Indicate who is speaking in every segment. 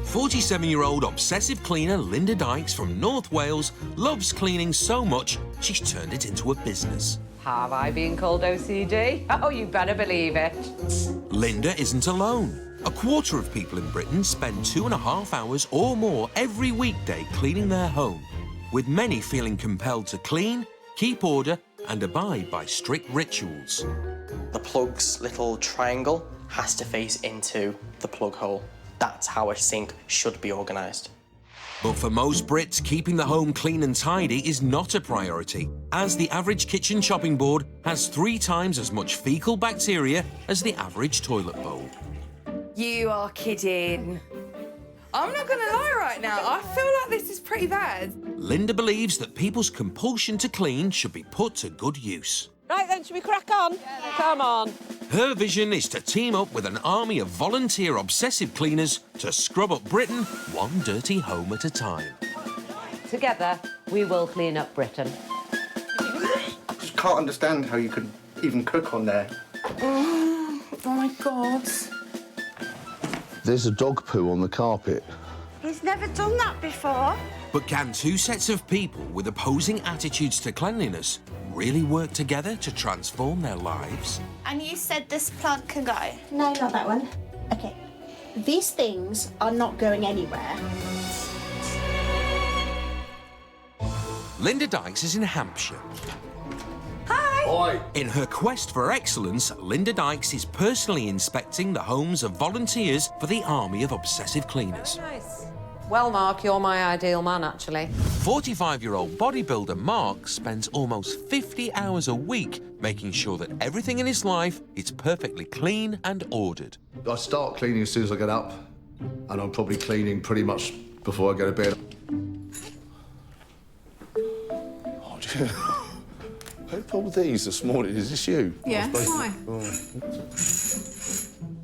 Speaker 1: 47-year-old obsessive cleaner Linda Dykes from North Wales loves cleaning so much she's turned it into a business.
Speaker 2: Have I been called OCD? Oh, you better believe it.
Speaker 1: Linda isn't alone. A quarter of people in Britain spend 2.5 hours or more every weekday cleaning their home, with many feeling compelled to clean, keep order and abide by strict rituals.
Speaker 3: The plug's little triangle has to face into the plug hole. That's how a sink should be organised.
Speaker 1: But for most Brits, keeping the home clean and tidy is not a priority, as the average kitchen chopping board has 3 times as much fecal bacteria as the average toilet bowl.
Speaker 4: You are kidding. I'm not going to lie right now. I feel like this is pretty bad.
Speaker 1: Linda believes that people's compulsion to clean should be put to good use.
Speaker 2: Right then, should we crack on? Yeah. Come on.
Speaker 1: Her vision is to team up with an army of volunteer obsessive cleaners to scrub up Britain one dirty home at a time.
Speaker 2: Together, we will clean up Britain.
Speaker 5: I just can't understand how you could even cook on there.
Speaker 4: Oh my God.
Speaker 6: There's a dog poo on the carpet.
Speaker 7: He's never done that before.
Speaker 1: But can 2 sets of people with opposing attitudes to cleanliness really work together to transform their lives?
Speaker 8: And you said this plant can go?
Speaker 7: No, not that one. OK. These things are not going anywhere.
Speaker 1: Linda Dykes is in Hampshire.
Speaker 6: Oi!
Speaker 1: In her quest for excellence, Linda Dykes is personally inspecting the homes of volunteers for the army of obsessive cleaners.
Speaker 2: Nice. Well, Mark, you're my ideal man, actually.
Speaker 1: 45-year-old bodybuilder Mark spends almost 50 hours a week making sure that everything in his life is perfectly clean and ordered.
Speaker 6: I start cleaning as soon as I get up, and I'm probably cleaning pretty much before I go to bed. Oh, dear. Who pulled these this morning? Is this you?
Speaker 4: Yeah, why?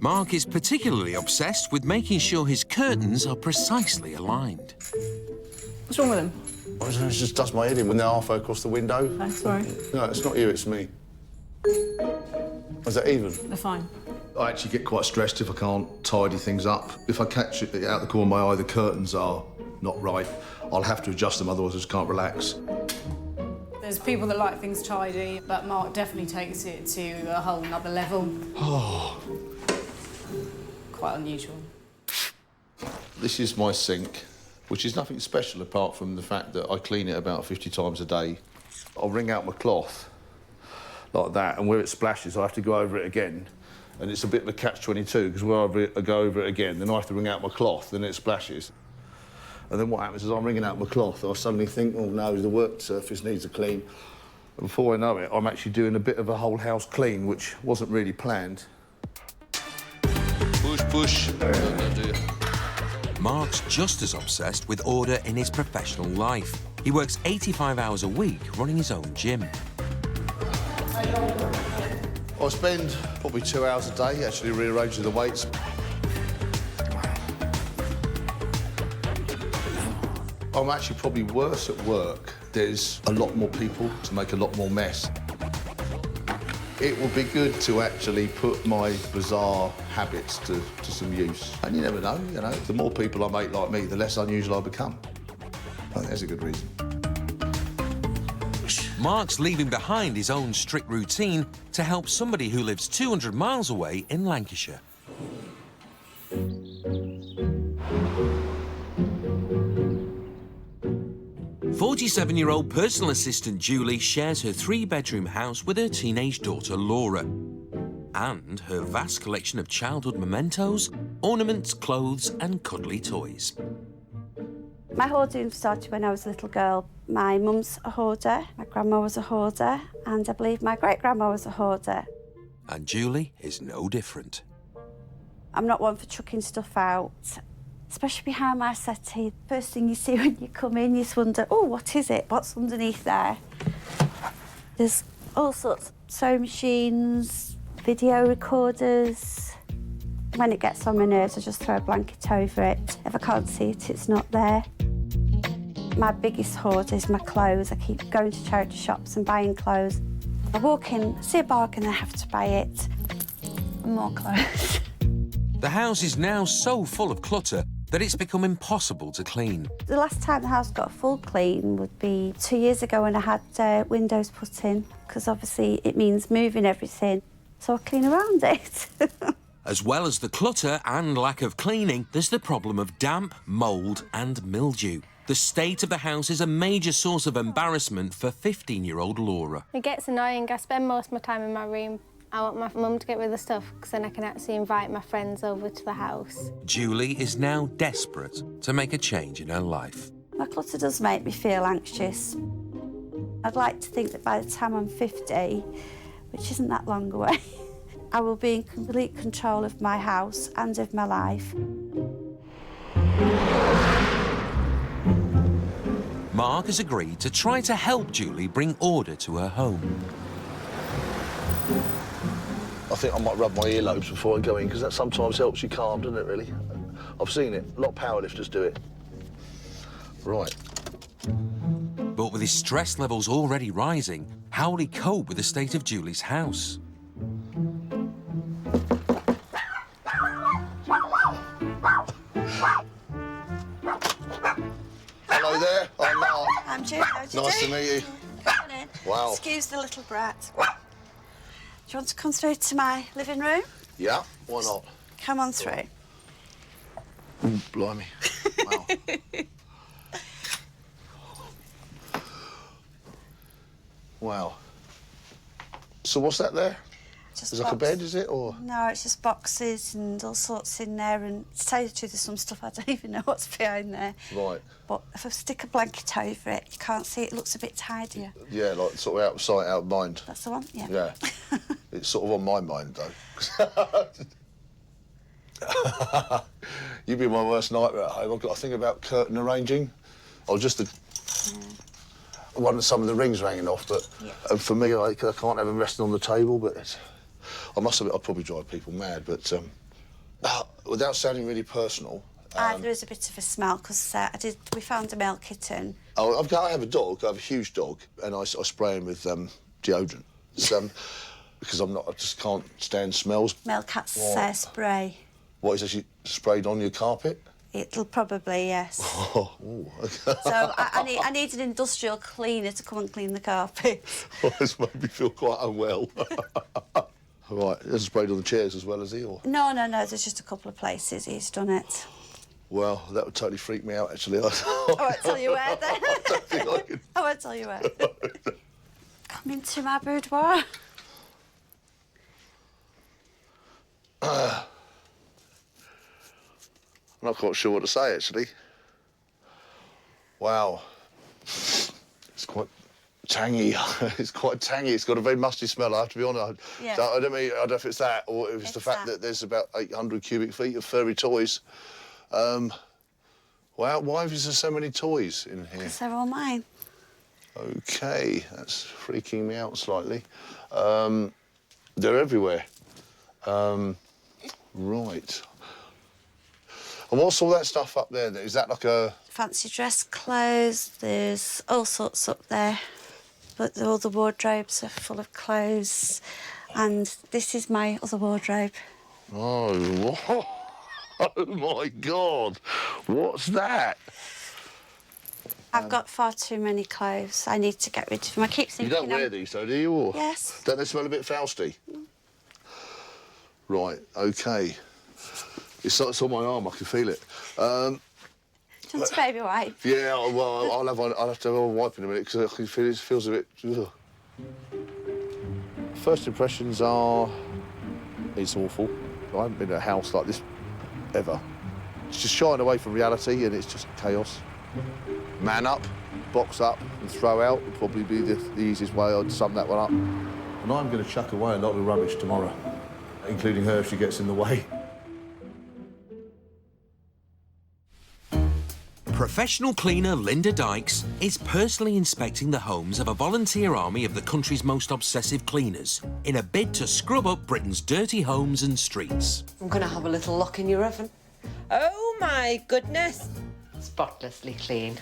Speaker 1: Mark is particularly obsessed with making sure his curtains are precisely aligned.
Speaker 4: What's wrong with them?
Speaker 6: I just dust my head in when they're halfway across the window.
Speaker 4: Oh, sorry.
Speaker 6: No, it's not you, it's me. Is that even?
Speaker 4: They're fine.
Speaker 6: I actually get quite stressed if I can't tidy things up. If I catch it out the corner of my eye, the curtains are not right, I'll have to adjust them, otherwise I just can't relax.
Speaker 4: There's people that like things tidy, but Mark definitely takes it to a whole nother level.
Speaker 6: Oh.
Speaker 4: Quite unusual.
Speaker 6: This is my sink, which is nothing special apart from the fact that I clean it about 50 times a day. I'll wring out my cloth like that, and where it splashes, I have to go over it again. And it's a bit of a catch-22, because where I go over it again, then I have to wring out my cloth, then it splashes. And then what happens is I'm wringing out my cloth, I suddenly think, oh no, the work surface needs a clean. And before I know it, I'm actually doing a bit of a whole house clean, which wasn't really planned.
Speaker 9: Push, push.
Speaker 1: Mark's just as obsessed with order in his professional life. He works 85 hours a week running his own gym.
Speaker 6: I spend probably 2 hours a day actually rearranging the weights. I'm actually probably worse at work. There's a lot more people to make a lot more mess. It would be good to actually put my bizarre habits to some use. And you never know, you know, the more people I make like me, the less unusual I become. I think that's a good reason.
Speaker 1: Mark's leaving behind his own strict routine to help somebody who lives 200 miles away in Lancashire. 47-year-old personal assistant Julie shares her 3-bedroom house with her teenage daughter Laura and her vast collection of childhood mementos, ornaments, clothes and cuddly toys.
Speaker 7: My hoarding started when I was a little girl. My mum's a hoarder, my grandma was a hoarder, and I believe my great-grandma was a hoarder.
Speaker 1: And Julie is no different.
Speaker 7: I'm not one for chucking stuff out, especially behind my settee. First thing you see when you come in, you just wonder, oh, what is it? What's underneath there? There's all sorts of sewing machines, video recorders. When it gets on my nerves, I just throw a blanket over it. If I can't see it, it's not there. My biggest hoard is my clothes. I keep going to charity shops and buying clothes. I walk in, see a bargain, I have to buy it. And more clothes.
Speaker 1: The house is now so full of clutter that it's become impossible to clean.
Speaker 7: The last time the house got a full clean would be 2 years ago when I had windows put in, because obviously it means moving everything, so I clean around it.
Speaker 1: As well as the clutter and lack of cleaning, there's the problem of damp, mould and mildew. The state of the house is a major source of embarrassment for 15-year-old Laura.
Speaker 9: It gets annoying. I spend most of my time in my room. I want my mum to get rid of the stuff because then I can actually invite my friends over to the house.
Speaker 1: Julie is now desperate to make a change in her life.
Speaker 7: My clutter does make me feel anxious. I'd like to think that by the time I'm 50, which isn't that long away, I will be in complete control of my house and of my life.
Speaker 1: Mark has agreed to try to help Julie bring order to her home.
Speaker 6: I think I might rub my earlobes before I go in, because that sometimes helps you calm, doesn't it, really? I've seen it. A lot of powerlifters do it. Right.
Speaker 1: But with his stress levels already rising, how will he cope with the state of Julie's house?
Speaker 6: Hello there, I'm Mark.
Speaker 7: I'm Julie.
Speaker 6: Nice to meet you.
Speaker 7: Come on in.
Speaker 6: Wow.
Speaker 7: Excuse the little brat. Do you want to come through to my living room?
Speaker 6: Yeah, why not?
Speaker 7: Come on through.
Speaker 6: Ooh, blimey. Wow. Wow. So what's that there?
Speaker 7: Just
Speaker 6: Is it like a bed, is it, or?
Speaker 7: No, it's just boxes and all sorts in there, and to tell you the truth, there's some stuff I don't even know what's behind there.
Speaker 6: Right.
Speaker 7: But if I stick a blanket over it, you can't see it, it looks a bit tidier.
Speaker 6: Yeah, like sort of out of sight, out of mind.
Speaker 7: That's the one? Yeah.
Speaker 6: Yeah. It's sort of on my mind, though. You'd be my worst nightmare at home. I've got to think about curtain arranging, or just the... One of some of the rings hanging off, but for me, I can't have them resting on the table, but it's... I must admit, I'd probably drive people mad, but without sounding really personal...
Speaker 7: there is a bit of a smell, because we found a male kitten.
Speaker 6: Oh, I have a dog, I have a huge dog, and I spray him with deodorant. Because I just can't stand smells.
Speaker 7: Male cat's spray.
Speaker 6: What, is actually sprayed on your carpet?
Speaker 7: It'll probably, yes.
Speaker 6: Oh, okay.
Speaker 7: So I need an industrial cleaner to come and clean the carpet.
Speaker 6: Oh, this made me feel quite unwell. Right, he's sprayed on the chairs as well, has he? Or?
Speaker 7: No, there's just a couple of places he's done it.
Speaker 6: Well, that would totally freak me out, actually.
Speaker 7: I won't tell you where, then.
Speaker 6: I don't think I can...
Speaker 7: I won't tell you where. Come into my boudoir.
Speaker 6: I'm not quite sure what to say, actually. Wow. It's quite tangy. It's quite tangy. It's got a very musty smell, I have to be honest.
Speaker 7: Yeah.
Speaker 6: So I don't know if it's that, or if it's the fact that there's about 800 cubic feet of furry toys. Wow, why is there so many toys in here?
Speaker 7: Because they're all mine.
Speaker 6: OK, that's freaking me out slightly. They're everywhere. Right. And what's all that stuff up there? Is that like a...
Speaker 7: Fancy dress clothes, there's all sorts up there. But all the wardrobes are full of clothes. And this is my other wardrobe.
Speaker 6: Oh, oh my God. What's that?
Speaker 7: I've got far too many clothes. I need to get rid of them. I keep thinking...
Speaker 6: You don't wear these, though, do you? Or...
Speaker 7: Yes.
Speaker 6: Don't they smell a bit Fausty? Right, OK. It's on my arm, I can feel it.
Speaker 7: Do you want a baby wipe?
Speaker 6: Yeah, well, I'll have to have a wipe in a minute, because I can feel it feels a bit... Ugh. First impressions are... It's awful. I haven't been in a house like this ever. It's just shying away from reality, and it's just chaos. Man up, box up, and throw out would probably be the easiest way I'd sum that one up. And I'm going to chuck away a lot of rubbish tomorrow, including her if she gets in the way.
Speaker 1: Professional cleaner Linda Dykes is personally inspecting the homes of a volunteer army of the country's most obsessive cleaners in a bid to scrub up Britain's dirty homes and streets.
Speaker 2: I'm going to have a little look in your oven. Oh, my goodness. Spotlessly clean.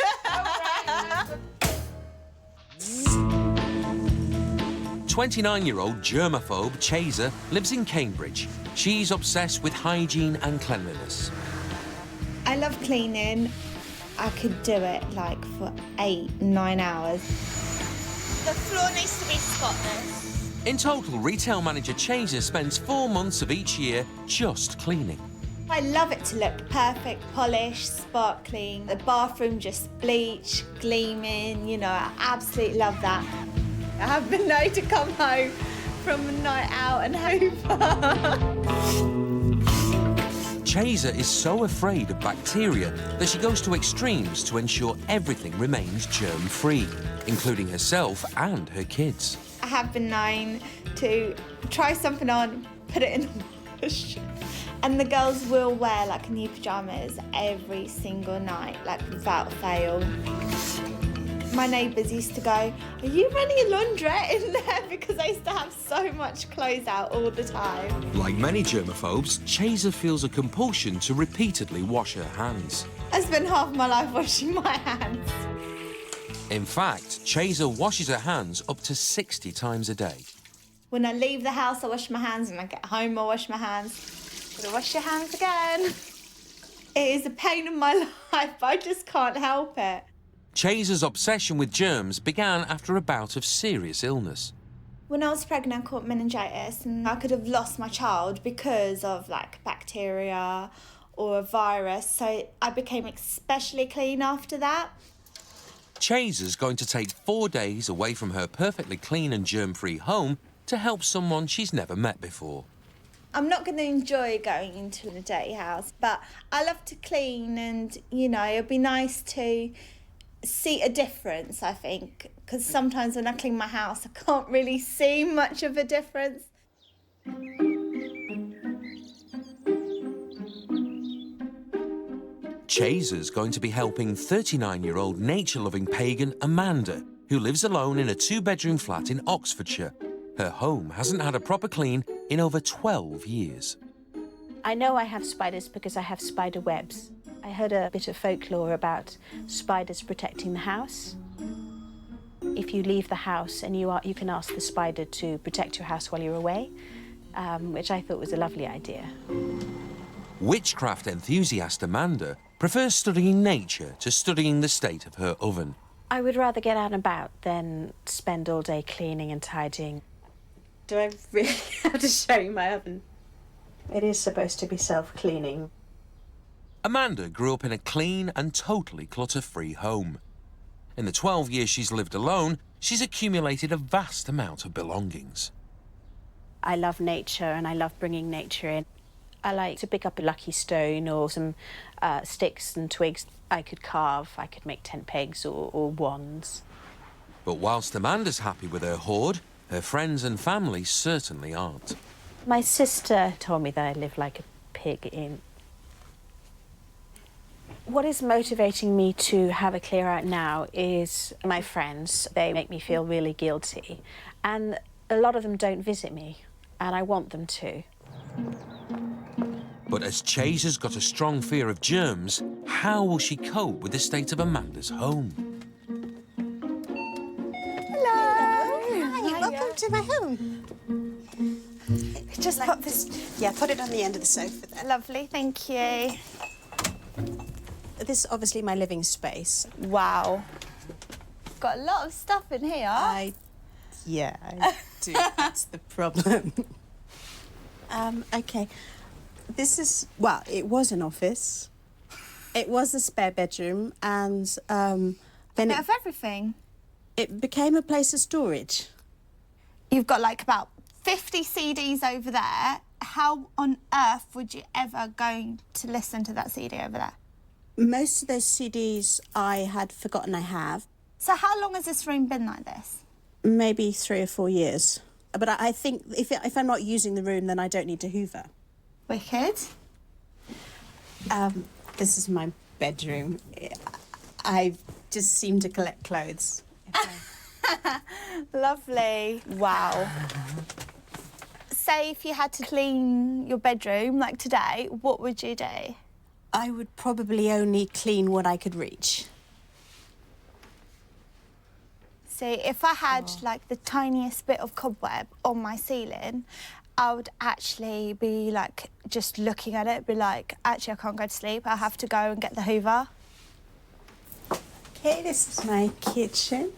Speaker 1: 29-year-old germaphobe Chaser lives in Cambridge. She's obsessed with hygiene and cleanliness.
Speaker 8: I love cleaning. I could do it like for 8-9 hours. The floor needs to be spotless.
Speaker 1: In total, retail manager Chaser spends 4 months of each year just cleaning.
Speaker 8: I love it to look perfect, polished, sparkling. The bathroom just bleached, gleaming, you know, I absolutely love that. I have been known to come home from a night out and hoover.
Speaker 1: Chaser is so afraid of bacteria that she goes to extremes to ensure everything remains germ-free, including herself and her kids.
Speaker 8: I have been known to try something on, put it in the wash, and the girls will wear like new pyjamas every single night, like without fail. My neighbours used to go, "Are you running a laundrette in there?" Because I used to have so much clothes out all the time.
Speaker 1: Like many germaphobes, Chaser feels a compulsion to repeatedly wash her hands.
Speaker 8: I spent half my life washing my hands.
Speaker 1: In fact, Chaser washes her hands up to 60 times a day.
Speaker 8: When I leave the house, I wash my hands. When I get home, I wash my hands. Gotta wash your hands again. It is a pain in my life, but I just can't help it.
Speaker 1: Chaser's obsession with germs began after a bout of serious illness.
Speaker 8: When I was pregnant, I caught meningitis, and I could have lost my child because of like bacteria or a virus. So I became especially clean after that.
Speaker 1: Chaser's going to take 4 days away from her perfectly clean and germ-free home to help someone she's never met before.
Speaker 8: I'm not going to enjoy going into a dirty house, but I love to clean, and, you know, it'd be nice to see a difference, I think, because sometimes when I clean my house, I can't really see much of a difference.
Speaker 1: Chaser's going to be helping 39-year-old nature-loving pagan Amanda, who lives alone in a 2-bedroom flat in Oxfordshire. Her home hasn't had a proper clean in over 12 years.
Speaker 7: I know I have spiders because I have spider webs. I heard a bit of folklore about spiders protecting the house. If you leave the house and you can ask the spider to protect your house while you're away, which I thought was a lovely idea.
Speaker 1: Witchcraft enthusiast Amanda prefers studying nature to studying the state of her oven.
Speaker 7: I would rather get out and about than spend all day cleaning and tidying. Do I really have to show you my oven? It is supposed to be self-cleaning.
Speaker 1: Amanda grew up in a clean and totally clutter-free home. In the 12 years she's lived alone, she's accumulated a vast amount of belongings.
Speaker 7: I love nature and I love bringing nature in. I like to pick up a lucky stone or some sticks and twigs I could carve. I could make tent pegs or wands.
Speaker 1: But whilst Amanda's happy with her hoard, her friends and family certainly aren't.
Speaker 7: My sister told me that I live like a pig in... What is motivating me to have a clear out now is my friends. They make me feel really guilty. And a lot of them don't visit me, and I want them to.
Speaker 1: But as Chaser's got a strong fear of germs, how will she cope with the state of Amanda's home?
Speaker 10: Hello. Hi, welcome to my home. Just put this, put it on the end of the sofa there.
Speaker 8: Lovely, thank you.
Speaker 10: This is obviously my living space.
Speaker 8: Wow. Got a lot of stuff in here.
Speaker 10: I do. That's the problem. Okay. This is, well, it was an office. It was a spare bedroom, and then
Speaker 8: Out of everything.
Speaker 10: it became a place of storage.
Speaker 8: You've got like about 50 CDs over there. How on earth would you ever go to listen to that CD over there?
Speaker 10: Most of those CDs I had forgotten I have.
Speaker 8: So how long has this room been like this?
Speaker 10: Maybe 3 or 4 years. But I think if I'm not using the room, then I don't need to hoover.
Speaker 8: Wicked.
Speaker 10: This is my bedroom. I just seem to collect clothes.
Speaker 8: Lovely. Wow. Say if you had to clean your bedroom, like today, what would you do?
Speaker 10: I would probably only clean what I could reach.
Speaker 8: See, if I had like the tiniest bit of cobweb on my ceiling I would actually be like, just looking at it, be like, actually, I can't go to sleep. I have to go and get the Hoover.
Speaker 10: Okay, this is my kitchen.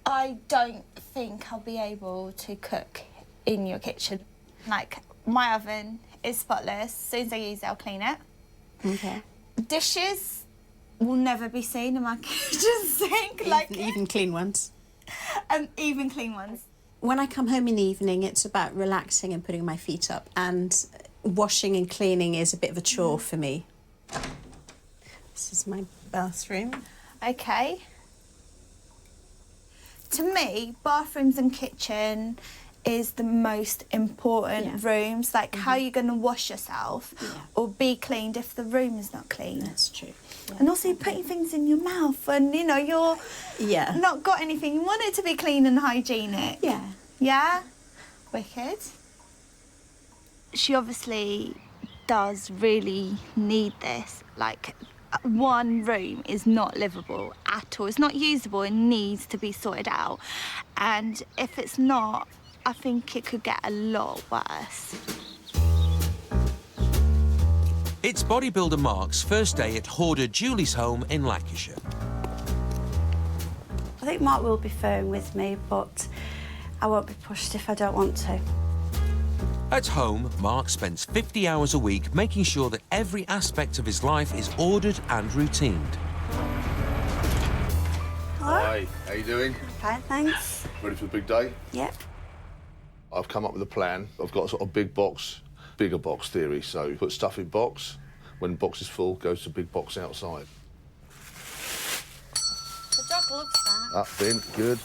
Speaker 8: I don't think I'll be able to cook in your kitchen. Like, my oven is spotless. As soon as I use it, I'll clean it.
Speaker 10: Okay.
Speaker 8: Dishes will never be seen in my kitchen sink.
Speaker 10: Even clean ones?
Speaker 8: Even clean ones.
Speaker 10: When I come home in the evening, it's about relaxing and putting my feet up, and washing and cleaning is a bit of a chore for me. This is my bathroom.
Speaker 8: Okay. To me, bathrooms and kitchen is the most important rooms. Like, how are you going to wash yourself or be cleaned if the room is not clean?
Speaker 10: That's true. Yeah.
Speaker 8: And also, you're putting things in your mouth and, you know, you're not got anything. You want it to be clean and hygienic.
Speaker 10: Yeah.
Speaker 8: Yeah? Wicked. She obviously does really need this. Like, one room is not livable at all. It's not usable. It needs to be sorted out. And if it's not, I think it could get a lot worse.
Speaker 1: It's bodybuilder Mark's first day at hoarder Julie's home in Lancashire.
Speaker 7: I think Mark will be firm with me, but I won't be pushed if I don't want to.
Speaker 1: At home, Mark spends 50 hours a week making sure that every aspect of his life is ordered and routined.
Speaker 7: Hello?
Speaker 6: Hi, how you doing?
Speaker 7: Fine, thanks.
Speaker 6: Ready for the big day?
Speaker 7: Yep.
Speaker 6: I've come up with a plan. I've got a sort of bigger box theory. So put stuff in box. When the box is full, goes to big box outside.
Speaker 7: The dog loves that.
Speaker 6: Up, bin, good.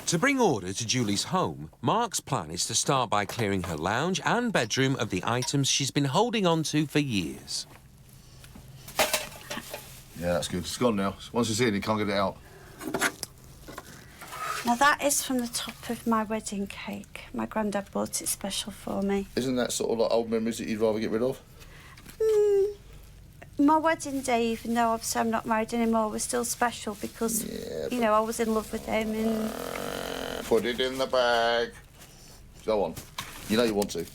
Speaker 1: To bring order to Julie's home, Mark's plan is to start by clearing her lounge and bedroom of the items she's been holding on to for years.
Speaker 6: Yeah, that's good. It's gone now. Once it's in, you can't get it out.
Speaker 7: Now, that is from the top of my wedding cake. My granddad bought it special for me.
Speaker 6: Isn't that sort of like old memories that you'd rather get rid of?
Speaker 7: My wedding day, even though obviously I'm not married anymore, was still special because, you know, I was in love with him and...
Speaker 6: Put it in the bag. Go on. You know you want to.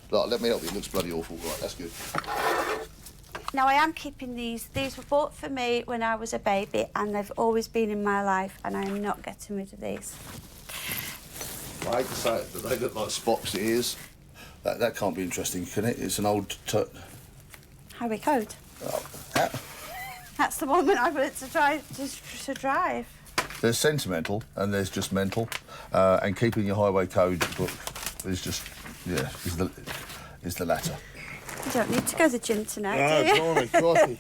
Speaker 6: Like, let me help you. It looks bloody awful. Right, that's good.
Speaker 7: Now, I am keeping these. These were bought for me when I was a baby, and they've always been in my life, and I am not getting rid of these.
Speaker 6: I hate to say it, but they look like Spock's ears. That can't be interesting, can it? It's an old...
Speaker 7: Highway code.
Speaker 6: Oh,
Speaker 7: That's the one when I learned to drive.
Speaker 6: There's sentimental and there's just mental, and keeping your highway code book is just, is the latter.
Speaker 7: You don't need to go to the gym tonight, do you?
Speaker 6: Blimey, crikey.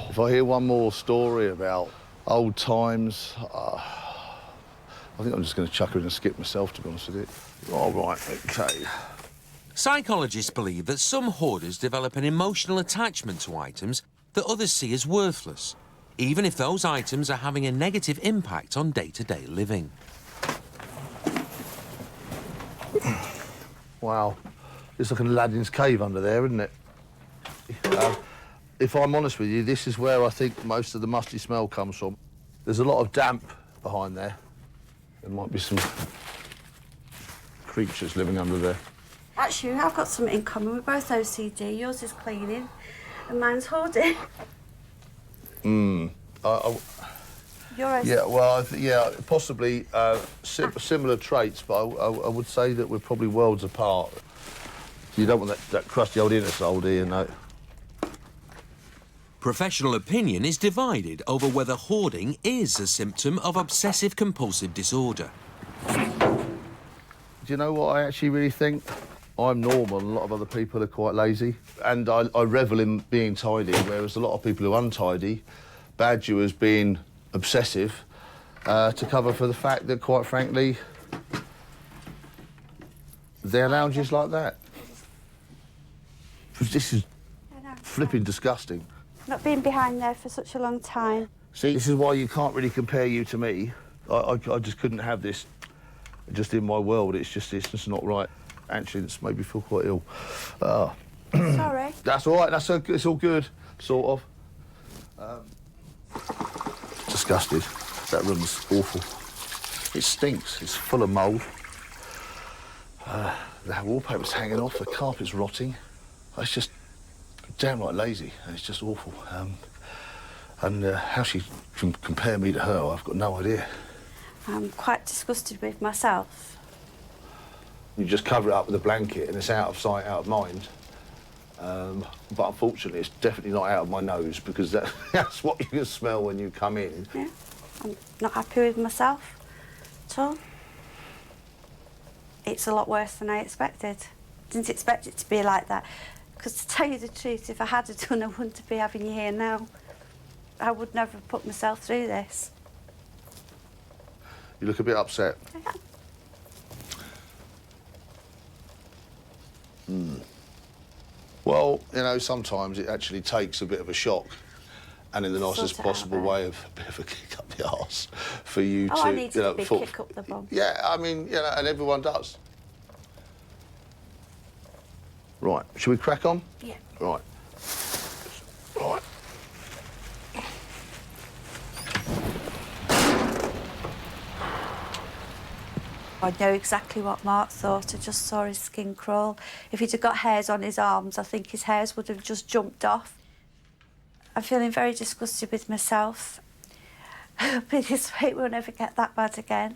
Speaker 6: If I hear one more story about old times, I think I'm just going to chuck her in and skip myself, to be honest with you. All right, OK.
Speaker 1: Psychologists believe that some hoarders develop an emotional attachment to items that others see as worthless, even if those items are having a negative impact on day-to-day living.
Speaker 6: Wow. It's like an Aladdin's cave under there, isn't it? If I'm honest with you, this is where I think most of the musty smell comes from. There's a lot of damp behind there. There might be some creatures living under there.
Speaker 7: Actually, I've got something in common. We're both OCD. Yours is cleaning, and mine's hoarding.
Speaker 6: You're
Speaker 7: OCD.
Speaker 6: Yeah, well, possibly similar traits, but I would say that we're probably worlds apart. You don't want that crusty old inner soul, do you? No.
Speaker 1: Professional opinion is divided over whether hoarding is a symptom of obsessive compulsive disorder.
Speaker 6: Do you know what I actually really think? I'm normal and a lot of other people are quite lazy. And I revel in being tidy, whereas a lot of people who are untidy badge you as being obsessive to cover for the fact that, quite frankly, their lounge is like that. This is flipping disgusting.
Speaker 7: Not being behind there for such a long time.
Speaker 6: See, this is why you can't really compare you to me. I just couldn't have this just in my world. It's just not right. Actually, it's made me feel quite ill.
Speaker 7: Sorry.
Speaker 6: That's all right. It's all good, sort of. Disgusted. That room's awful. It stinks. It's full of mould. The wallpaper's hanging off. The carpet's rotting. It's just downright lazy, and it's just awful. And how she can compare me to her, I've got no idea.
Speaker 7: I'm quite disgusted with myself.
Speaker 6: You just cover it up with a blanket, and it's out of sight, out of mind. But unfortunately, it's definitely not out of my nose, because that's what you can smell when you come in.
Speaker 7: Yeah, I'm not happy with myself at all. It's a lot worse than I expected. Didn't expect it to be like that. Because to tell you the truth, if I had done, I wouldn't be having you here now. I would never have put myself through this.
Speaker 6: You look a bit upset. Well, you know, sometimes it actually takes a bit of a shock, and in the nicest possible way, of a bit of a kick up the arse for you to,
Speaker 7: I needed
Speaker 6: you know,
Speaker 7: a big kick up the bum.
Speaker 6: Yeah, I mean, you know, and everyone does. Right, should we crack on?
Speaker 7: Yeah.
Speaker 6: Right. Right.
Speaker 7: I know exactly what Mark thought. I just saw his skin crawl. If he'd have got hairs on his arms, I think his hairs would have just jumped off. I'm feeling very disgusted with myself. But this weight will never get that bad again.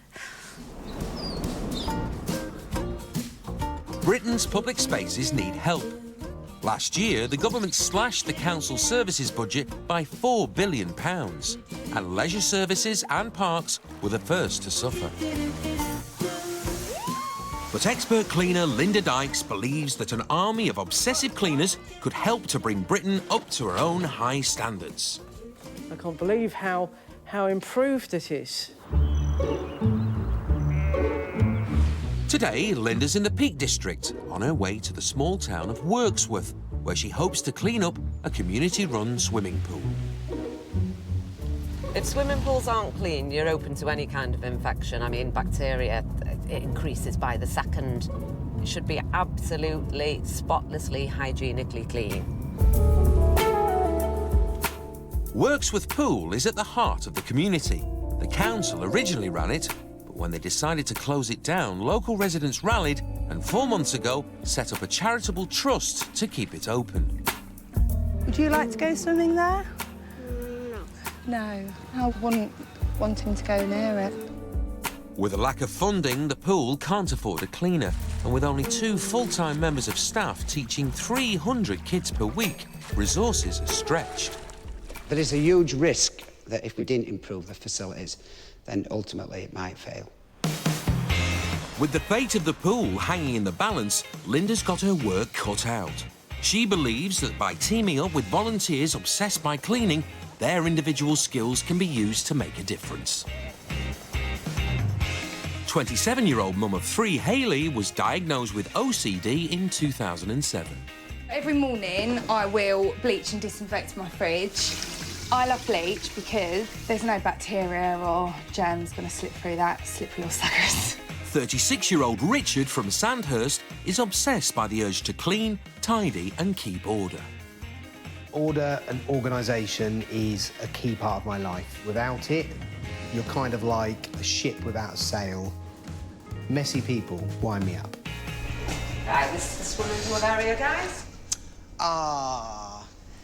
Speaker 1: Britain's public spaces need help. Last year, the government slashed the council services budget by £4 billion, and leisure services and parks were the first to suffer. But expert cleaner Linda Dykes believes that an army of obsessive cleaners could help to bring Britain up to her own high standards.
Speaker 11: I can't believe how improved it is.
Speaker 1: Today, Linda's in the Peak District, on her way to the small town of Wirksworth, where she hopes to clean up a community-run swimming pool.
Speaker 2: If swimming pools aren't clean, you're open to any kind of infection. I mean, bacteria, it increases by the second. It should be absolutely, spotlessly, hygienically clean.
Speaker 1: Wirksworth Pool is at the heart of the community. The council originally ran it, but when they decided to close it down, local residents rallied and 4 months ago set up a charitable trust to keep it open.
Speaker 12: Would you like to go swimming there? No, I wouldn't want him to go near it.
Speaker 1: With a lack of funding, the pool can't afford a cleaner, and with only 2 full-time members of staff teaching 300 kids per week, resources are stretched.
Speaker 13: There is a huge risk that if we didn't improve the facilities, then ultimately it might fail.
Speaker 1: With the fate of the pool hanging in the balance, Linda's got her work cut out. She believes that by teaming up with volunteers obsessed by cleaning, their individual skills can be used to make a difference. 27-year-old mum of 3, Hayley, was diagnosed with OCD in 2007.
Speaker 4: Every morning I will bleach and disinfect my fridge. I love bleach because there's no bacteria or germs going to slip through that slippery little suckers.
Speaker 1: 36-year-old Richard from Sandhurst is obsessed by the urge to clean, tidy and keep order.
Speaker 14: Order and organisation is a key part of my life. Without it, you're kind of like a ship without a sail. Messy people wind me up.
Speaker 2: Right, this is the swimming pool area, guys.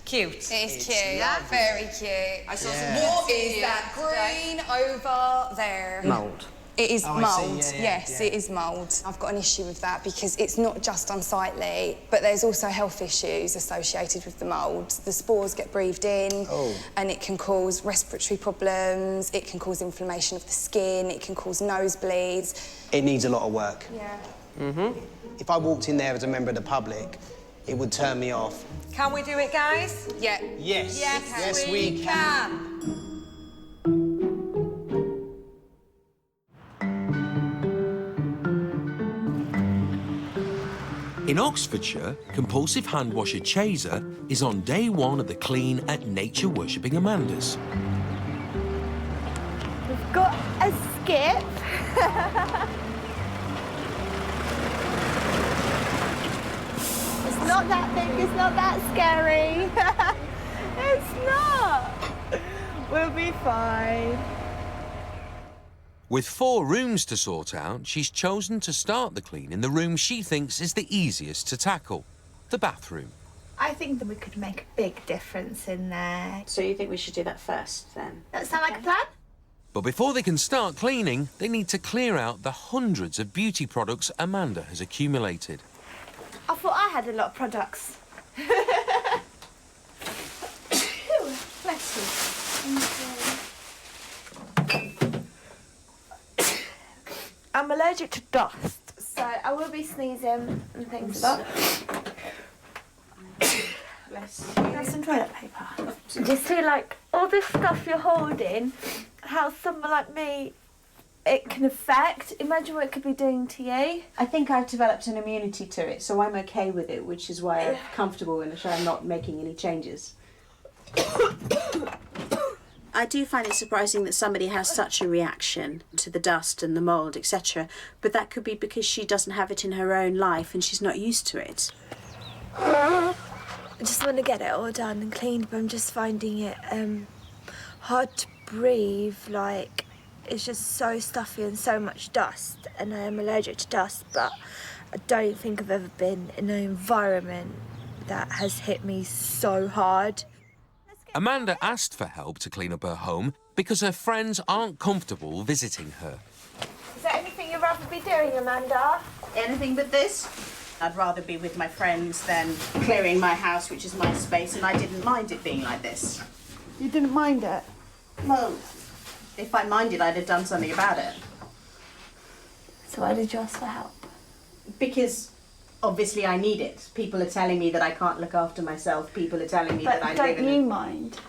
Speaker 2: Cute.
Speaker 4: It is cute. Very cute.
Speaker 2: I saw some
Speaker 4: What is that green over there?
Speaker 13: Mould.
Speaker 4: It is
Speaker 14: Oh, I
Speaker 4: mould.
Speaker 14: see, yeah,
Speaker 4: Yes,
Speaker 14: yeah.
Speaker 4: it is mould. I've got an issue with that because it's not just unsightly, but there's also health issues associated with the mould. The spores get breathed in, and it can cause respiratory problems, it can cause inflammation of the skin, it can cause nosebleeds.
Speaker 14: It needs a lot of work.
Speaker 4: Yeah.
Speaker 14: If I walked in there as a member of the public, it would turn me off.
Speaker 2: Can we do it, guys?
Speaker 4: Yeah.
Speaker 14: Yes.
Speaker 4: Yes, we can.
Speaker 1: In Oxfordshire, compulsive hand washer Chaser is on day 1 of the clean at nature-worshipping Amanda's.
Speaker 8: We've got a skip. It's not that big, it's not that scary. It's not. We'll be fine.
Speaker 1: With 4 rooms to sort out, she's chosen to start the clean in the room she thinks is the easiest to tackle, the bathroom.
Speaker 8: I think that we could make a big difference in there.
Speaker 10: So you think we should do that first, then?
Speaker 8: That sound like a plan?
Speaker 1: But before they can start cleaning, they need to clear out the hundreds of beauty products Amanda has accumulated.
Speaker 8: I thought I had a lot of products. Bless you. I'm allergic to dust, so I will be sneezing and things like that.
Speaker 10: Bless you.
Speaker 8: Have some toilet paper. Do you see, like, all this stuff you're holding, how someone like me, it can affect? Imagine what it could be doing to you.
Speaker 10: I think I've developed an immunity to it, so I'm okay with it, which is why I'm comfortable in it. I'm not making any changes. I do find it surprising that somebody has such a reaction to the dust and the mould, etc. But that could be because she doesn't have it in her own life and she's not used to it.
Speaker 8: I just want to get it all done and cleaned, but I'm just finding it hard to breathe. Like, it's just so stuffy and so much dust, and I am allergic to dust, but I don't think I've ever been in an environment that has hit me so hard.
Speaker 1: Amanda asked for help to clean up her home because her friends aren't comfortable visiting her.
Speaker 8: Is there anything you'd rather be doing, Amanda?
Speaker 10: Anything but this? I'd rather be with my friends than clearing my house, which is my space, and I didn't mind it being like this.
Speaker 8: You didn't mind it?
Speaker 10: Well, if I minded, I'd have done something about it.
Speaker 8: So why did you ask for help?
Speaker 10: Because obviously I need it. People are telling me that I can't look after myself. People are telling me that I live in...
Speaker 8: But don't you mind?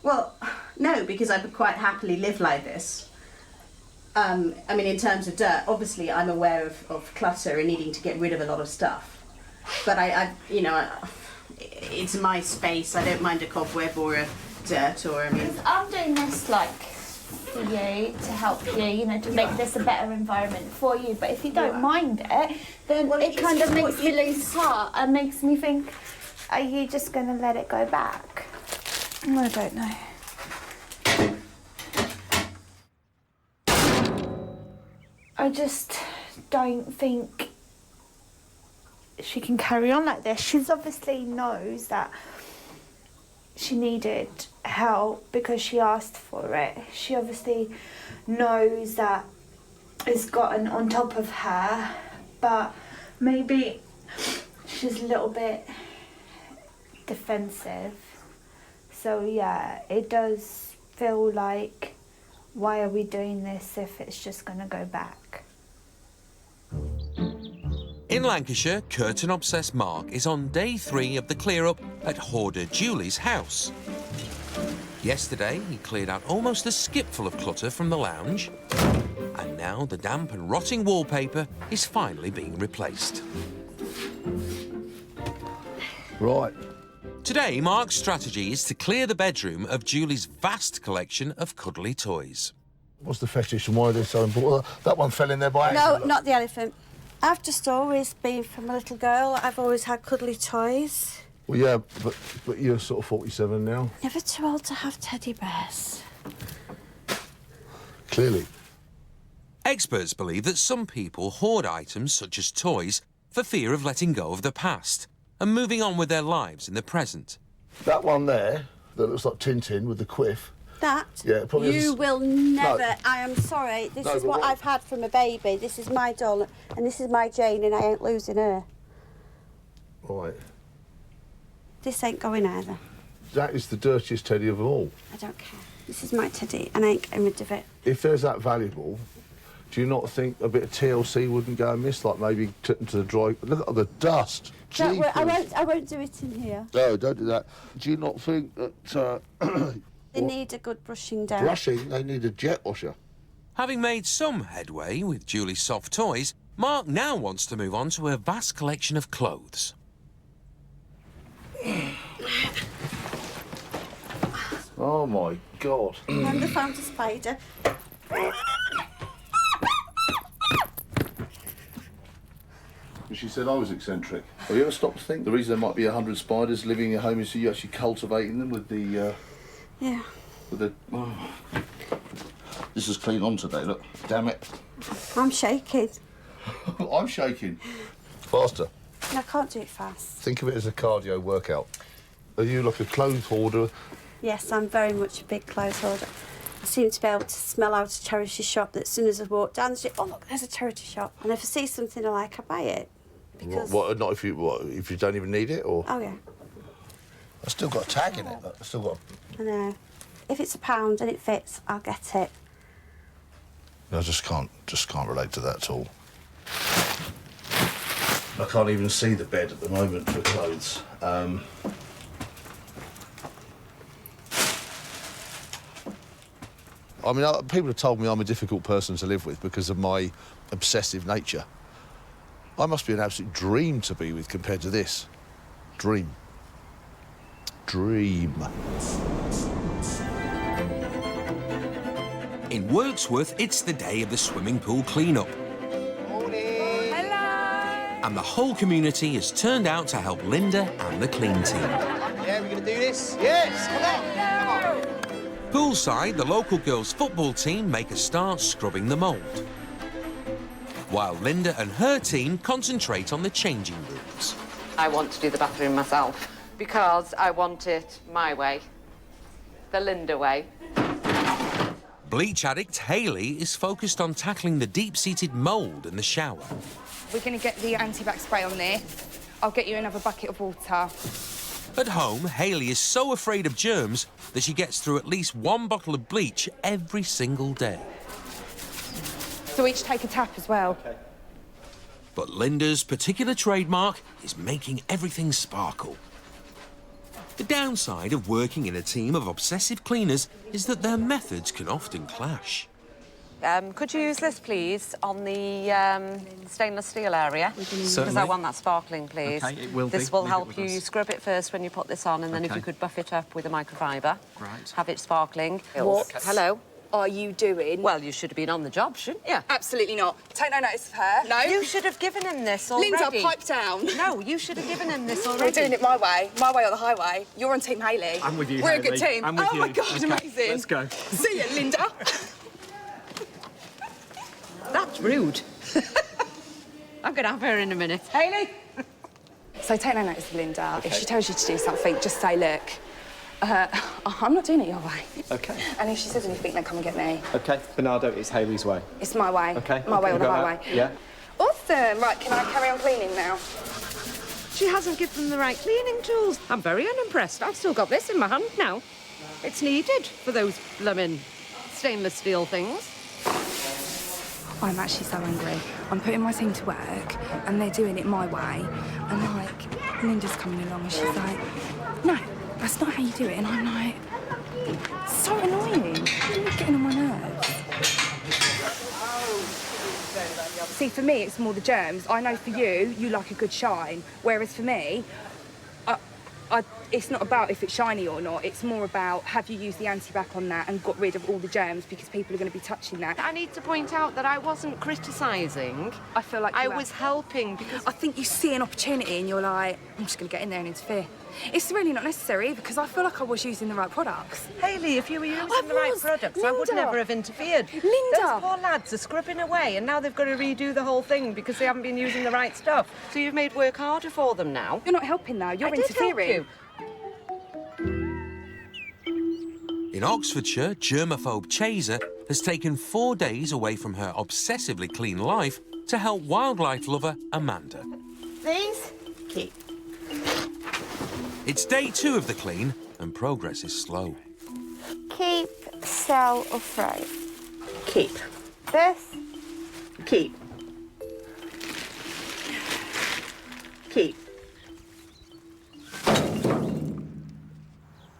Speaker 10: Well, no, because I would quite happily live like this. I mean, in terms of dirt, obviously I'm aware of clutter and needing to get rid of a lot of stuff. But it's my space. I don't mind a cobweb or a dirt or, I mean...
Speaker 8: Because I'm doing this, like, for you, to help you, you know, to make this a better environment for you. But if you don't mind it, then it kind of makes me lose heart and makes me think, are you just going to let it go back? I don't know. I just don't think she can carry on like this. She's obviously knows that she needed help because she asked for it. She obviously knows that it's gotten on top of her, but maybe she's a little bit defensive. So yeah, it does feel like, why are we doing this if it's just going to go back?
Speaker 1: In Lancashire, curtain-obsessed Mark is on day 3 of the clear-up at hoarder Julie's house. Yesterday, he cleared out almost a skipful of clutter from the lounge, and now the damp and rotting wallpaper is finally being replaced.
Speaker 6: Right.
Speaker 1: Today, Mark's strategy is to clear the bedroom of Julie's vast collection of cuddly toys.
Speaker 6: What's the fetish and why are they so important? That one fell in there by accident.
Speaker 7: No, not the elephant. I've just always been, from a little girl, I've always had cuddly toys.
Speaker 6: Well, yeah, but you're sort of 47 now.
Speaker 7: Never too old to have teddy bears.
Speaker 6: Clearly.
Speaker 1: Experts believe that some people hoard items such as toys for fear of letting go of the past and moving on with their lives in the present.
Speaker 6: That one there, that looks like Tintin with the quiff.
Speaker 7: That?
Speaker 6: Yeah, probably
Speaker 7: you will never...
Speaker 6: No.
Speaker 7: I am sorry. This
Speaker 6: No,
Speaker 7: is
Speaker 6: but
Speaker 7: what
Speaker 6: what-
Speaker 7: I've had from a baby. This is my doll, and this is my Jane, and I ain't losing her.
Speaker 6: Right.
Speaker 7: This ain't going either.
Speaker 6: That is the dirtiest teddy of all.
Speaker 7: I don't care. This is my teddy, and I ain't getting rid of it.
Speaker 6: If there's that valuable, do you not think a bit of TLC wouldn't go amiss? Like maybe took them to the dry... Look at the dust.
Speaker 7: Don't worry,
Speaker 6: Jeepers.
Speaker 7: I won't do it in here.
Speaker 6: No, don't do that. Do you not think that...
Speaker 7: They need a good brushing down.
Speaker 6: brushing, they need a jet washer?
Speaker 1: Having made some headway with Julie's soft toys, Mark now wants to move on to her vast collection of clothes.
Speaker 6: Oh, my God.
Speaker 7: Amanda found a spider.
Speaker 6: She said I was eccentric. Have you ever stopped to think the reason there might be 100 spiders living in your home is you actually cultivating them with the...
Speaker 7: Yeah.
Speaker 6: With the... Oh. This is clean on today, look. Damn it.
Speaker 7: I'm shaking.
Speaker 6: I'm shaking. Faster.
Speaker 7: I can't do it fast.
Speaker 6: Think of it as a cardio workout. Are you like a clothes hoarder?
Speaker 7: Yes, I'm very much a big clothes hoarder. I seem to be able to smell out a charity shop that as soon as I walk down the street, oh look, there's a charity shop. And if I see something I like, I buy it. Because...
Speaker 6: What, not if you don't even need it, or?
Speaker 7: Oh yeah.
Speaker 6: I've still got a tag in it, but I've still got...
Speaker 7: I know. If it's £1 and it fits, I'll get it.
Speaker 6: I just can't relate to that at all. I can't even see the bed at the moment for clothes. I mean, people have told me I'm a difficult person to live with because of my obsessive nature. I must be an absolute dream to be with compared to this. Dream. Dream.
Speaker 1: In Wirksworth, it's the day of the swimming pool clean-up. And the whole community has turned out to help Linda and the clean team.
Speaker 14: Yeah, we're going to do this? Yes, come on, come on.
Speaker 1: Poolside, the local girls' football team make a start scrubbing the mould, while Linda and her team concentrate on the changing rooms.
Speaker 2: I want to do the bathroom myself because I want it my way, the Linda way.
Speaker 1: Bleach addict Hayley is focused on tackling the deep-seated mould in the shower.
Speaker 4: We're going to get the anti-bac spray on there. I'll get you another bucket of water.
Speaker 1: At home, Hayley is so afraid of germs that she gets through at least 1 bottle of bleach every single day.
Speaker 4: So each take a tap as well.
Speaker 1: Okay. But Linda's particular trademark is making everything sparkle. The downside of working in a team of obsessive cleaners is that their methods can often clash.
Speaker 2: Could you use this, please, on the stainless steel area? Because I want that sparkling, please.
Speaker 15: OK, it will be.
Speaker 2: This will
Speaker 15: Leave it
Speaker 2: help
Speaker 15: with
Speaker 2: you
Speaker 15: us.
Speaker 2: scrub it first when you put this on, and then if you could buff it up with a microfiber.
Speaker 15: Right.
Speaker 2: Have it sparkling.
Speaker 4: What
Speaker 2: Hello?
Speaker 4: are you doing?
Speaker 2: Well, you should have been on the job, shouldn't you?
Speaker 4: Absolutely not. Take no notice of her. No.
Speaker 2: You should have given him this already.
Speaker 4: Linda, pipe down.
Speaker 2: No, you should have given him this already.
Speaker 4: We're doing it my way or the highway. You're on Team Hayley.
Speaker 15: I'm with you,
Speaker 4: We're
Speaker 15: Hayley.
Speaker 4: a good team.
Speaker 15: I'm with
Speaker 4: oh
Speaker 15: you.
Speaker 4: my God,
Speaker 15: Okay,
Speaker 4: amazing.
Speaker 15: let's go.
Speaker 4: See you, Linda.
Speaker 2: That's rude. I'm going to have her in a minute. Hayley?
Speaker 4: So take no notice of Linda. Okay. If she tells you to do something, just say, look, I'm not doing it your way.
Speaker 15: OK.
Speaker 4: And if she says anything, then come and get me.
Speaker 15: OK, Bernardo, it's Hayley's way.
Speaker 4: It's my way.
Speaker 15: OK.
Speaker 4: My way or
Speaker 15: you
Speaker 4: the
Speaker 15: got
Speaker 4: highway.
Speaker 15: that? Yeah.
Speaker 4: Awesome. Right, can I carry on cleaning now?
Speaker 2: She hasn't given them the right cleaning tools. I'm very unimpressed. I've still got this in my hand now. It's needed for those blooming stainless steel things.
Speaker 4: I'm actually so angry. I'm putting my team to work and they're doing it my way. And like, Linda's coming along and she's like, no, that's not how you do it. And I'm like, so annoying. You're getting on my nerves. See, for me, it's more the germs. I know for you, you like a good shine. Whereas for me, it's not about if it's shiny or not. It's more about have you used the anti-bac on that and got rid of all the germs because people are going to be touching that.
Speaker 2: I need to point out that I wasn't criticising.
Speaker 4: I feel like
Speaker 2: I was helping because
Speaker 4: I think you see an opportunity and you're like, I'm just going to get in there and interfere. It's really not necessary because I feel like I was using the right products.
Speaker 2: Hayley, if you were using the right products, I would never have interfered.
Speaker 4: Linda!
Speaker 2: Those poor lads are scrubbing away and now they've got to redo the whole thing because they haven't been using the right stuff. So you've made work harder for them now.
Speaker 4: You're not helping though, you're interfering.
Speaker 2: Did help you.
Speaker 1: In Oxfordshire, germaphobe Chaser has taken 4 days away from her obsessively clean life to help wildlife lover Amanda.
Speaker 8: These? Keep.
Speaker 1: It's day 2 of the clean and progress is slow.
Speaker 8: Keep, sell or throw?
Speaker 10: Keep.
Speaker 8: This?
Speaker 10: Keep. Keep.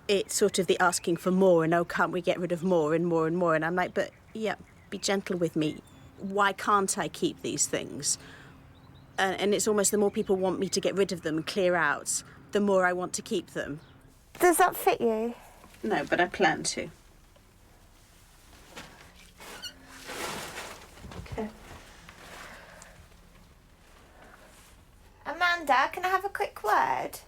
Speaker 10: It's sort of the asking for more and, oh, can't we get rid of more and more and more? And I'm like, but, yeah, be gentle with me. Why can't I keep these things? And it's almost the more people want me to get rid of them and clear out, the more I want to keep them.
Speaker 8: Does that fit you?
Speaker 10: No, but I plan to.
Speaker 8: Okay. Amanda, can I have a quick word?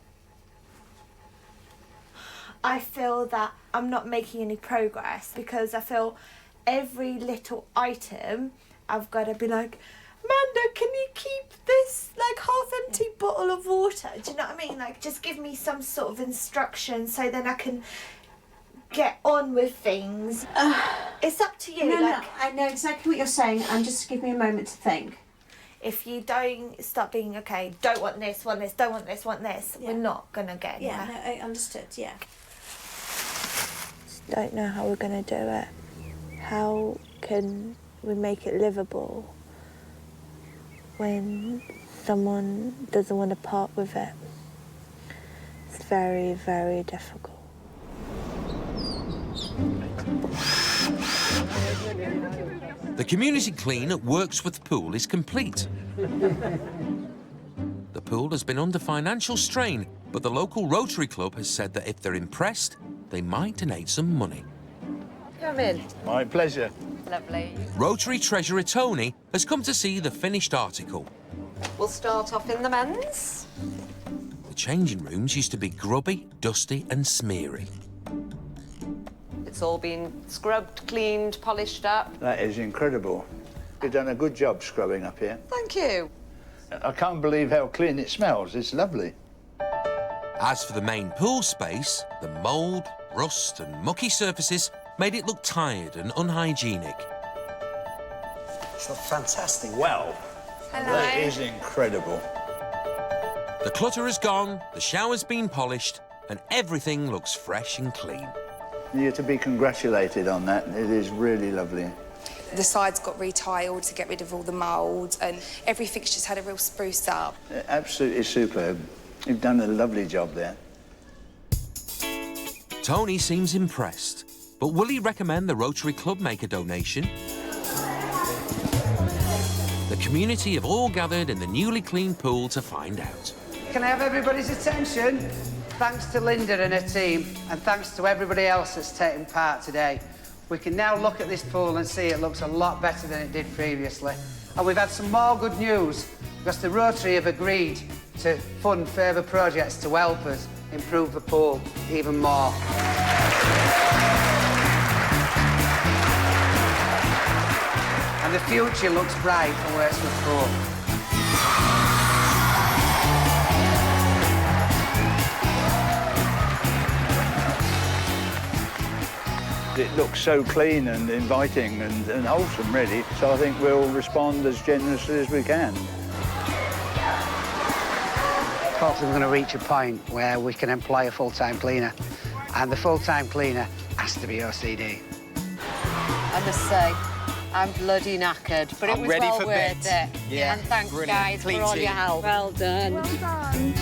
Speaker 8: I feel that I'm not making any progress because I feel every little item, I've got to be like, Amanda, can you keep this like half-empty bottle of water? Do you know what I mean? Like, just give me some sort of instruction so then I can get on with things. It's up to you.
Speaker 10: No, I know exactly what you're saying, and just give me a moment to think.
Speaker 8: If you don't start being, okay, don't want this, want this, don't want this, want this, we're not going to get anywhere.
Speaker 10: Yeah, no, I understood, yeah.
Speaker 8: Don't know how we're going to do it. How can we make it livable when someone doesn't want to part with it? It's very, very difficult.
Speaker 1: The community clean at Wirksworth Pool is complete. The pool has been under financial strain, but the local Rotary Club has said that if they're impressed, they might donate some money.
Speaker 2: Come in.
Speaker 16: My pleasure.
Speaker 2: Lovely.
Speaker 1: Rotary Treasurer Tony has come to see the finished article.
Speaker 2: We'll start off in the men's.
Speaker 1: The changing rooms used to be grubby, dusty and smeary.
Speaker 2: It's all been scrubbed, cleaned, polished up.
Speaker 16: That is incredible. You've done a good job scrubbing up here.
Speaker 2: Thank you.
Speaker 16: I can't believe how clean it smells. It's lovely.
Speaker 1: As for the main pool space, the mould, rust and mucky surfaces made it look tired and unhygienic.
Speaker 17: It's fantastic.
Speaker 16: Wow.
Speaker 2: Hello.
Speaker 16: That is incredible.
Speaker 1: The clutter is gone, the shower's been polished, and everything looks fresh and clean.
Speaker 16: You're to be congratulated on that. It is really lovely.
Speaker 4: The sides got retiled to get rid of all the mould, and every fixture's had a real spruce up.
Speaker 16: Absolutely superb. You've done a lovely job there.
Speaker 1: Tony seems impressed, but will he recommend the Rotary Club make a donation? The community have all gathered in the newly cleaned pool to find out.
Speaker 18: Can I have everybody's attention? Thanks to Linda and her team, and thanks to everybody else that's taken part today. We can now look at this pool and see it looks a lot better than it did previously. And we've had some more good news, because the Rotary have agreed to fund further projects to help us improve the pool even more. And the future looks bright for Wirksworth Pool.
Speaker 16: It looks so clean and inviting and wholesome, really. So I think we'll respond as generously as we can.
Speaker 13: Hopefully we're going to reach a point where we can employ a full-time cleaner. And the full-time cleaner has to be OCD.
Speaker 2: I must say, I'm bloody knackered, but it was
Speaker 17: ready
Speaker 2: well
Speaker 17: for
Speaker 2: worth
Speaker 17: bed.
Speaker 2: it.
Speaker 17: Yeah,
Speaker 2: And thanks,
Speaker 17: brilliant.
Speaker 2: guys,
Speaker 17: Clean
Speaker 2: for all
Speaker 17: team.
Speaker 2: your help. Well done.
Speaker 8: Well done.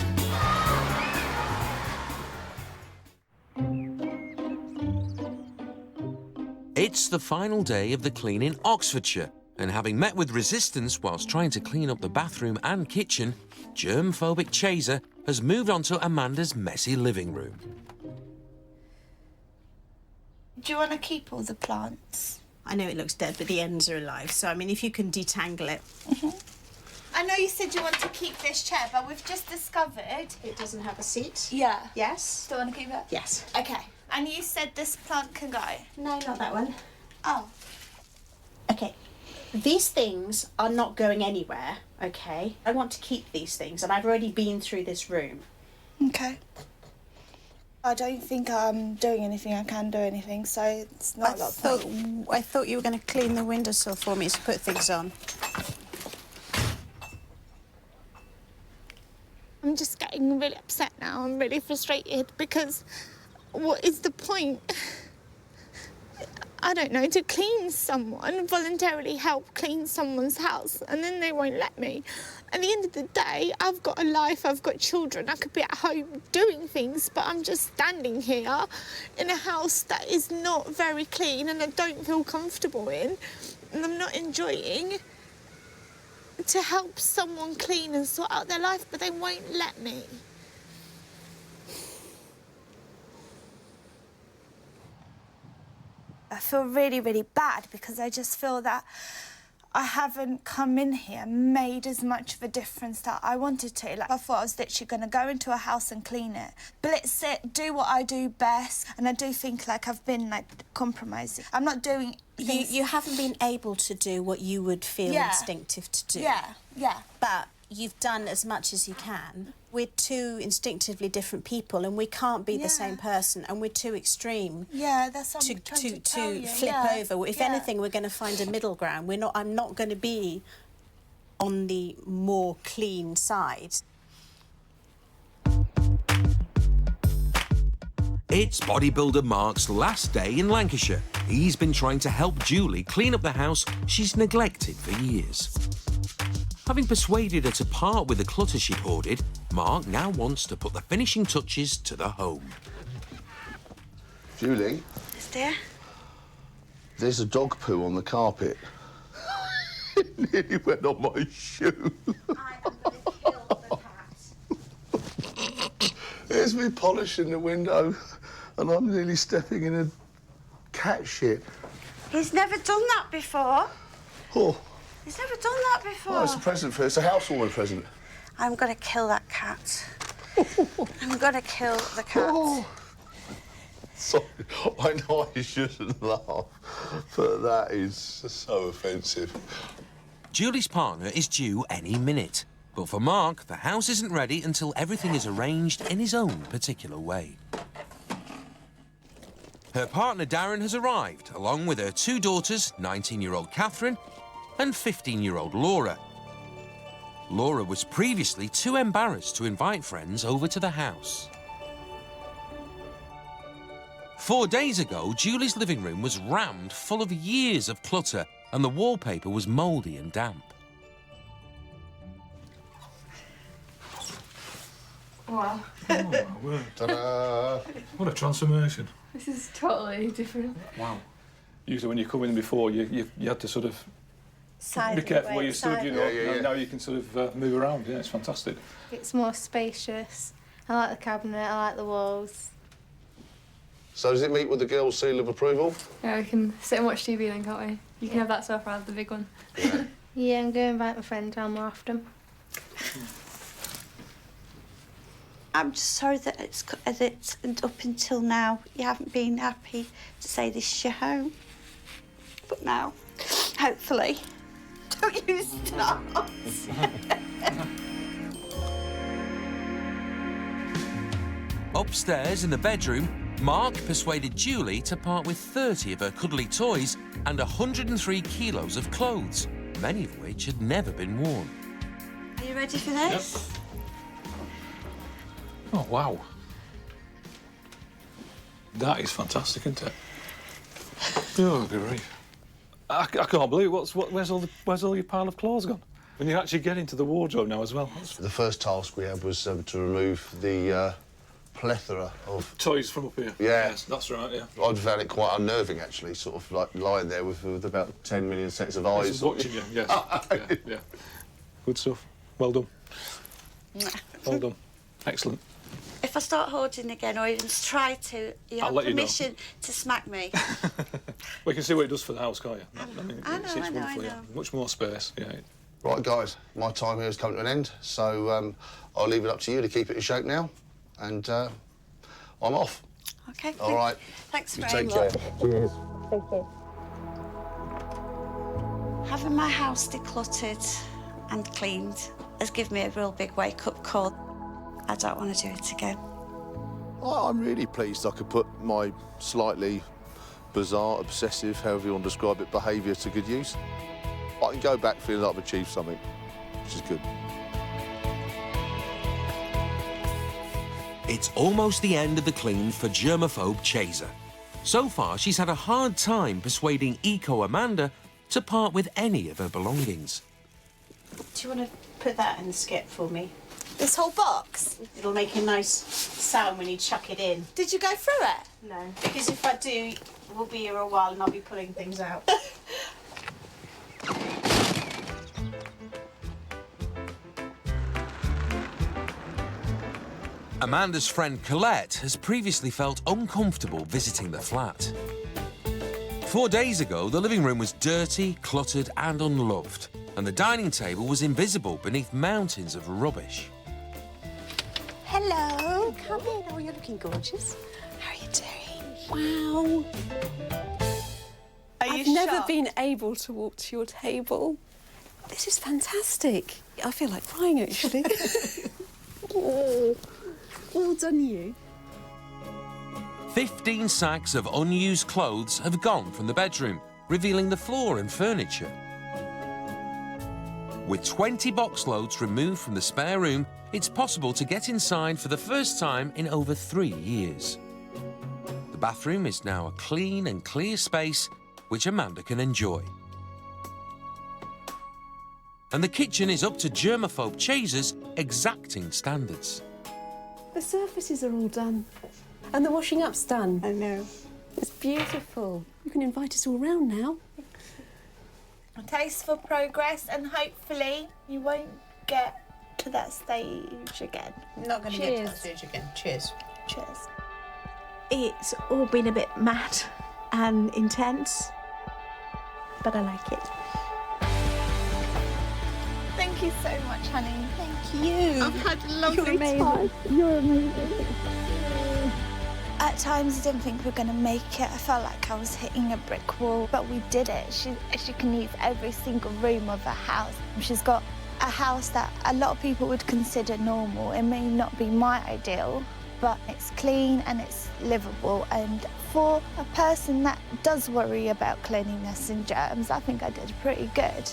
Speaker 1: It's the final day of the clean in Oxfordshire, and having met with resistance whilst trying to clean up the bathroom and kitchen, germphobic Chaser has moved on to Amanda's messy living room.
Speaker 8: Do you want to keep all the plants?
Speaker 10: I know it looks dead, but the ends are alive, so, I mean, if you can detangle it.
Speaker 8: I know you said you want to keep this chair, but we've just discovered...
Speaker 10: It doesn't have a seat?
Speaker 8: Yeah.
Speaker 10: Yes?
Speaker 8: Still want to keep it?
Speaker 10: Yes.
Speaker 8: OK. And you said this plant can go?
Speaker 10: No, not that one.
Speaker 8: Oh.
Speaker 10: OK. These things are not going anywhere, OK? I want to keep these things, and I've already been through this room.
Speaker 8: OK. I don't think I'm doing anything. I can do anything, so it's not a lot of point.
Speaker 10: I thought you were going to clean the windowsill for me to put things on.
Speaker 8: I'm just getting really upset now. I'm really frustrated because what is the point? I don't know, to clean someone, voluntarily help clean someone's house, and then they won't let me. At the end of the day, I've got a life, I've got children, I could be at home doing things, but I'm just standing here in a house that is not very clean and I don't feel comfortable in, and I'm not enjoying to help someone clean and sort out their life, but they won't let me. I feel really, really bad because I just feel that I haven't come in here and made as much of a difference that I wanted to. Like, I thought I was literally going to go into a house and clean it, blitz it, do what I do best, and I do think, like, I've been, like, compromising. I'm not doing
Speaker 10: You haven't been able to do what you would feel instinctive to do.
Speaker 8: Yeah.
Speaker 10: But you've done as much as you can. We're two instinctively different people, and we can't be the same person, and we're too extreme.
Speaker 8: Yeah, that's what I'm trying to tell you.
Speaker 10: Flip over. If anything, we're going to find a middle ground. I'm not going to be on the more clean side.
Speaker 1: It's bodybuilder Mark's last day in Lancashire. He's been trying to help Julie clean up the house she's neglected for years. Having persuaded her to part with the clutter she hoarded, Mark now wants to put the finishing touches to the home.
Speaker 6: Julie?
Speaker 7: Yes, dear?
Speaker 6: There's a dog poo on the carpet. It nearly went on my shoe. There's me polishing the window, and I'm nearly stepping in a cat shit.
Speaker 7: He's never done that before.
Speaker 6: Oh.
Speaker 7: He's never done that before.
Speaker 6: Oh, it's a present for... It's a housewarming present.
Speaker 7: I'm going to kill that cat. I'm going to kill the cat.
Speaker 6: Oh. Sorry, I know I shouldn't laugh, but that is so offensive.
Speaker 1: Julie's partner is due any minute. But for Mark, the house isn't ready until everything is arranged in his own particular way. Her partner Darren has arrived, along with her two daughters, 19-year-old Catherine and 15-year-old Laura. Laura was previously too embarrassed to invite friends over to the house. 4 days ago, Julie's living room was rammed full of years of clutter, and the wallpaper was mouldy and damp.
Speaker 19: Wow.
Speaker 20: Oh, my word.
Speaker 6: Ta-da!
Speaker 20: What a transformation.
Speaker 19: This is totally different.
Speaker 20: Wow. Usually when you come in before, you had to sort of be careful where you stood, you know.
Speaker 6: Yeah.
Speaker 20: Now you can sort of move around. Yeah, it's fantastic.
Speaker 9: It's more spacious. I like the cabinet, I like the walls.
Speaker 6: So does it meet with the girls' seal of approval?
Speaker 19: Yeah, we can sit and watch TV then, can't we? You can have that sofa, the big one.
Speaker 9: Yeah, I'm going to invite my friends around more often.
Speaker 7: I'm just sorry that it's up until now you haven't been happy to say this is your home. But now, hopefully, don't you start.
Speaker 1: Upstairs in the bedroom, Mark persuaded Julie to part with 30 of her cuddly toys and 103 kilos of clothes, many of which had never been worn.
Speaker 7: Are you ready for this?
Speaker 20: Yep. Oh, wow. That is fantastic, isn't it? Oh, grief. I can't believe it. Where's all your pile of clothes gone? And you actually get into the wardrobe now as well.
Speaker 6: The first task we had was to remove the plethora of...
Speaker 20: toys from up here?
Speaker 6: Yeah.
Speaker 20: Yes, that's right, yeah.
Speaker 6: I found it quite unnerving, actually, sort of like lying there with about 10 million sets of eyes.
Speaker 20: Just watching you, yes. yeah. Good stuff. Well done. Well done. Excellent.
Speaker 7: If I start hoarding again or even try to, you have permission to smack me.
Speaker 20: We can see what it does for the house, can't you?
Speaker 7: I know.
Speaker 20: Yeah. Much more space, yeah.
Speaker 6: Right, guys, my time here has come to an end, so I'll leave it up to you to keep it in shape now, and I'm off.
Speaker 7: OK.
Speaker 6: All right.
Speaker 7: Thanks
Speaker 6: you
Speaker 7: very
Speaker 6: take
Speaker 7: much.
Speaker 6: care. Cheers.
Speaker 7: Thank you. Having my house decluttered and cleaned has given me a real big wake-up call. I don't want to do it again.
Speaker 6: Well, I'm really pleased I could put my slightly bizarre, obsessive, however you want to describe it, behaviour to good use. I can go back feeling like I've achieved something, which is good.
Speaker 1: It's almost the end of the clean for germaphobe Chaser. So far, she's had a hard time persuading Eco Amanda to part with any of her belongings.
Speaker 10: Do you want to put that in the skip for me?
Speaker 8: This whole box?
Speaker 10: It'll make a nice sound when you chuck it in.
Speaker 8: Did you go through it?
Speaker 10: No, because if I do, we'll be here a while and I'll be pulling things out.
Speaker 1: Amanda's friend Colette has previously felt uncomfortable visiting the flat. 4 days ago, the living room was dirty, cluttered and unloved, and the dining table was invisible beneath mountains of rubbish.
Speaker 10: Hello. Come in. Oh, you're looking gorgeous. How are you doing? Wow. Are
Speaker 21: I've never been able to walk to your table. This is fantastic. I feel like crying, actually. Oh, well done, you.
Speaker 1: 15 sacks of unused clothes have gone from the bedroom, revealing the floor and furniture. With 20 box loads removed from the spare room, it's possible to get inside for the first time in over 3 years. The bathroom is now a clean and clear space which Amanda can enjoy. And the kitchen is up to germaphobe Chaser's exacting standards.
Speaker 21: The surfaces are all done. And the washing up's done. I know. It's beautiful. You can invite us all round now.
Speaker 8: A taste for progress, and hopefully you won't get to that stage again.
Speaker 10: Not going to get to that stage again. Cheers.
Speaker 8: Cheers.
Speaker 10: It's all been a bit mad and intense, but I like it.
Speaker 8: Thank you so much, honey.
Speaker 10: Thank you.
Speaker 8: I've had a lovely
Speaker 10: You're amazing.
Speaker 8: You're amazing. At times I didn't think we were going to make it. I felt like I was hitting a brick wall, but we did it. She can use every single room of her house. She's got a house that a lot of people would consider normal. It may not be my ideal, but it's clean and it's livable. And for a person that does worry about cleanliness and germs, I think I did pretty good.